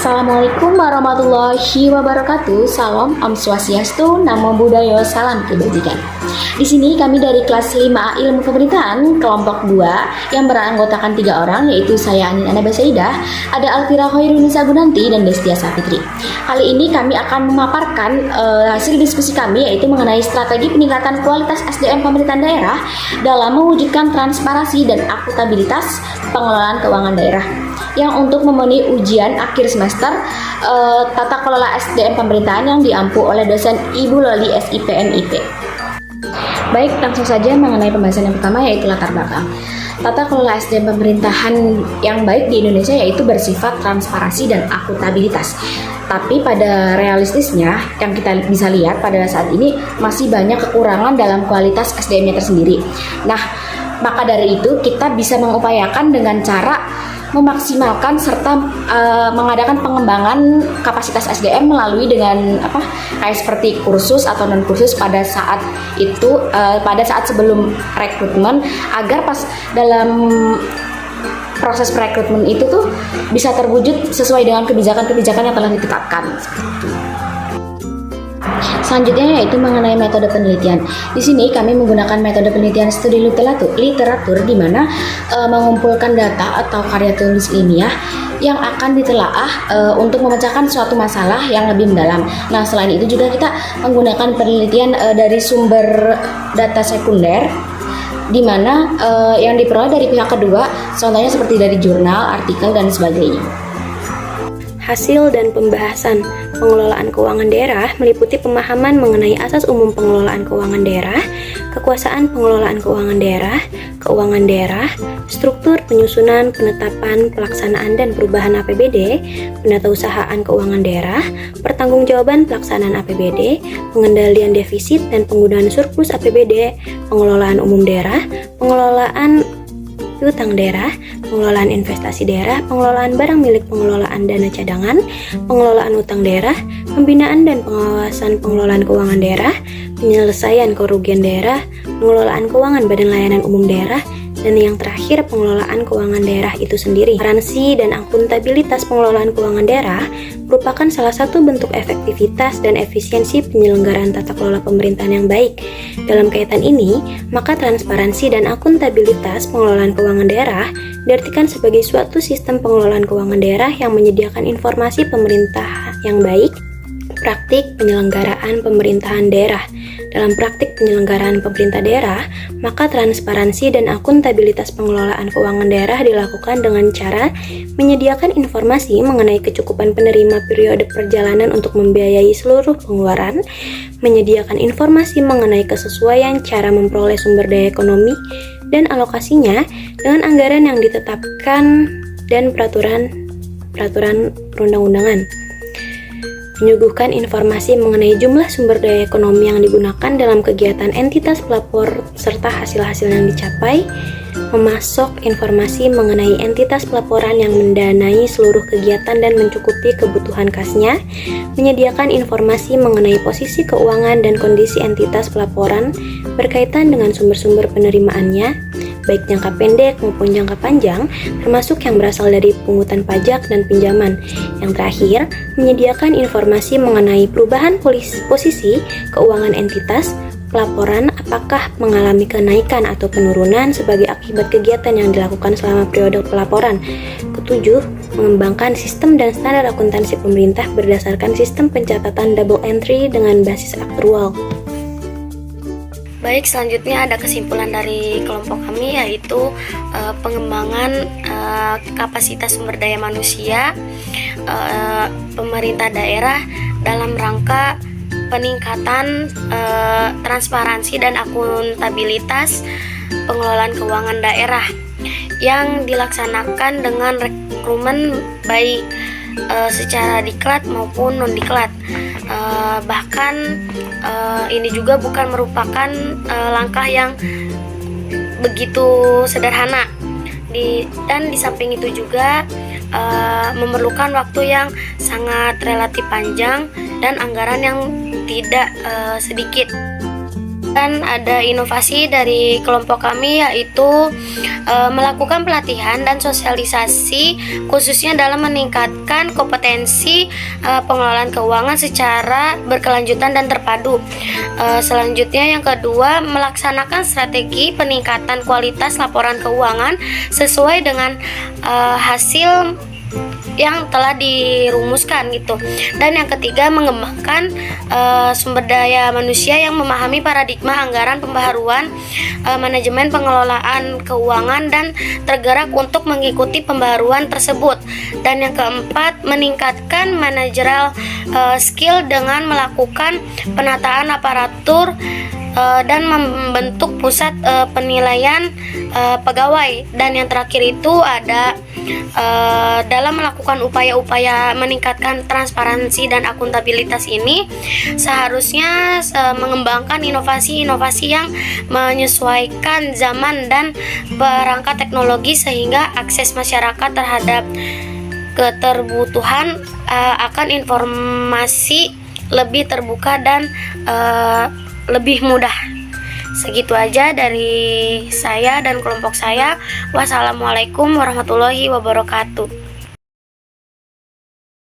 Assalamualaikum warahmatullahi wabarakatuh. Salam Om Swastiastu, Namo Buddhaya, salam kebajikan. Di sini kami dari kelas 5A Ilmu Pemerintahan kelompok 2 yang beranggotakan 3 orang, yaitu saya Anin Anaba Saidah, ada Alfira Khairunisa Gunanti dan Destia Safitri. Kali ini kami akan memaparkan hasil diskusi kami, yaitu mengenai strategi peningkatan kualitas SDM pemerintahan daerah dalam mewujudkan transparansi dan akuntabilitas pengelolaan keuangan daerah yang untuk memenuhi ujian akhir semester tata kelola SDM pemerintahan yang diampu oleh dosen Ibu Loli SIPMIP. Baik, langsung saja mengenai pembahasan yang pertama, yaitu latar belakang. Tata kelola SDM pemerintahan yang baik di Indonesia yaitu bersifat transparansi dan akuntabilitas. Tapi pada realistisnya yang kita bisa lihat pada saat ini masih banyak kekurangan dalam kualitas SDM-nya tersendiri. Nah, maka dari itu kita bisa mengupayakan dengan cara memaksimalkan serta mengadakan pengembangan kapasitas SDM melalui dengan kayak seperti kursus atau non kursus pada saat itu pada saat sebelum rekrutmen, agar pas dalam proses perekrutmen itu tuh bisa terwujud sesuai dengan kebijakan-kebijakan yang telah ditetapkan. Selanjutnya yaitu mengenai metode penelitian. Di sini kami menggunakan metode penelitian studi literatur di mana mengumpulkan data atau karya tulis ilmiah yang akan ditelaah untuk memecahkan suatu masalah yang lebih mendalam. Nah, selain itu juga kita menggunakan penelitian dari sumber data sekunder di mana yang diperoleh dari pihak kedua, contohnya seperti dari jurnal, artikel, dan sebagainya. Hasil dan pembahasan pengelolaan keuangan daerah meliputi pemahaman mengenai asas umum pengelolaan keuangan daerah, kekuasaan pengelolaan keuangan daerah, struktur penyusunan, penetapan, pelaksanaan dan perubahan APBD, penatausahaan keuangan daerah, pertanggungjawaban pelaksanaan APBD, pengendalian defisit dan penggunaan surplus APBD, pengelolaan umum daerah, pengelolaan utang daerah, pengelolaan investasi daerah, pengelolaan barang milik pengelolaan dana cadangan, pengelolaan utang daerah, pembinaan dan pengawasan pengelolaan keuangan daerah, penyelesaian kerugian daerah, pengelolaan keuangan badan layanan umum daerah, dan yang terakhir pengelolaan keuangan daerah itu sendiri. Transparansi dan akuntabilitas pengelolaan keuangan daerah merupakan salah satu bentuk efektivitas dan efisiensi penyelenggaraan tata kelola pemerintahan yang baik. Dalam kaitan ini, maka transparansi dan akuntabilitas pengelolaan keuangan daerah diartikan sebagai suatu sistem pengelolaan keuangan daerah yang menyediakan informasi pemerintah yang baik. Praktik penyelenggaraan pemerintahan daerah. Dalam praktik penyelenggaraan pemerintah daerah, maka transparansi dan akuntabilitas pengelolaan keuangan daerah dilakukan dengan cara menyediakan informasi mengenai kecukupan penerima periode perjalanan untuk membiayai seluruh pengeluaran, menyediakan informasi mengenai kesesuaian cara memperoleh sumber daya ekonomi dan alokasinya dengan anggaran yang ditetapkan dan peraturan perundang-undangan. Menyuguhkan informasi mengenai jumlah sumber daya ekonomi yang digunakan dalam kegiatan entitas pelapor serta hasil-hasil yang dicapai, memasok informasi mengenai entitas pelaporan yang mendanai seluruh kegiatan dan mencukupi kebutuhan kasnya, menyediakan informasi mengenai posisi keuangan dan kondisi entitas pelaporan berkaitan dengan sumber-sumber penerimaannya, baik jangka pendek maupun jangka panjang, termasuk yang berasal dari pungutan pajak dan pinjaman. Yang terakhir, menyediakan informasi mengenai perubahan posisi keuangan entitas pelaporan, apakah mengalami kenaikan atau penurunan sebagai akibat kegiatan yang dilakukan selama periode pelaporan. Ketujuh, mengembangkan sistem dan standar akuntansi pemerintah berdasarkan sistem pencatatan double entry dengan basis aktual. Baik, selanjutnya ada kesimpulan dari kelompok kami, yaitu pengembangan kapasitas sumber daya manusia pemerintah daerah dalam rangka peningkatan transparansi dan akuntabilitas pengelolaan keuangan daerah yang dilaksanakan dengan rekrutmen baik secara diklat maupun non-diklat. Bahkan ini juga bukan merupakan langkah yang begitu sederhana. Dan di samping itu juga memerlukan waktu yang sangat relatif panjang dan anggaran yang tidak sedikit. Dan ada inovasi dari kelompok kami yaitu melakukan pelatihan dan sosialisasi khususnya dalam meningkatkan kompetensi pengelolaan keuangan secara berkelanjutan dan terpadu. Selanjutnya yang kedua, melaksanakan strategi peningkatan kualitas laporan keuangan sesuai dengan hasil yang telah dirumuskan gitu. Dan yang ketiga, mengembangkan sumber daya manusia yang memahami paradigma anggaran pembaharuan manajemen pengelolaan keuangan dan tergerak untuk mengikuti pembaharuan tersebut. Dan yang keempat, meningkatkan managerial skill dengan melakukan penataan aparatur dan membentuk pusat penilaian pegawai. Dan yang terakhir itu ada dalam melakukan upaya-upaya meningkatkan transparansi dan akuntabilitas ini seharusnya mengembangkan inovasi-inovasi yang menyesuaikan zaman dan perangkat teknologi sehingga akses masyarakat terhadap keterbutuhan akan informasi lebih terbuka dan lebih mudah. Segitu aja dari saya dan kelompok saya. Wassalamualaikum warahmatullahi wabarakatuh.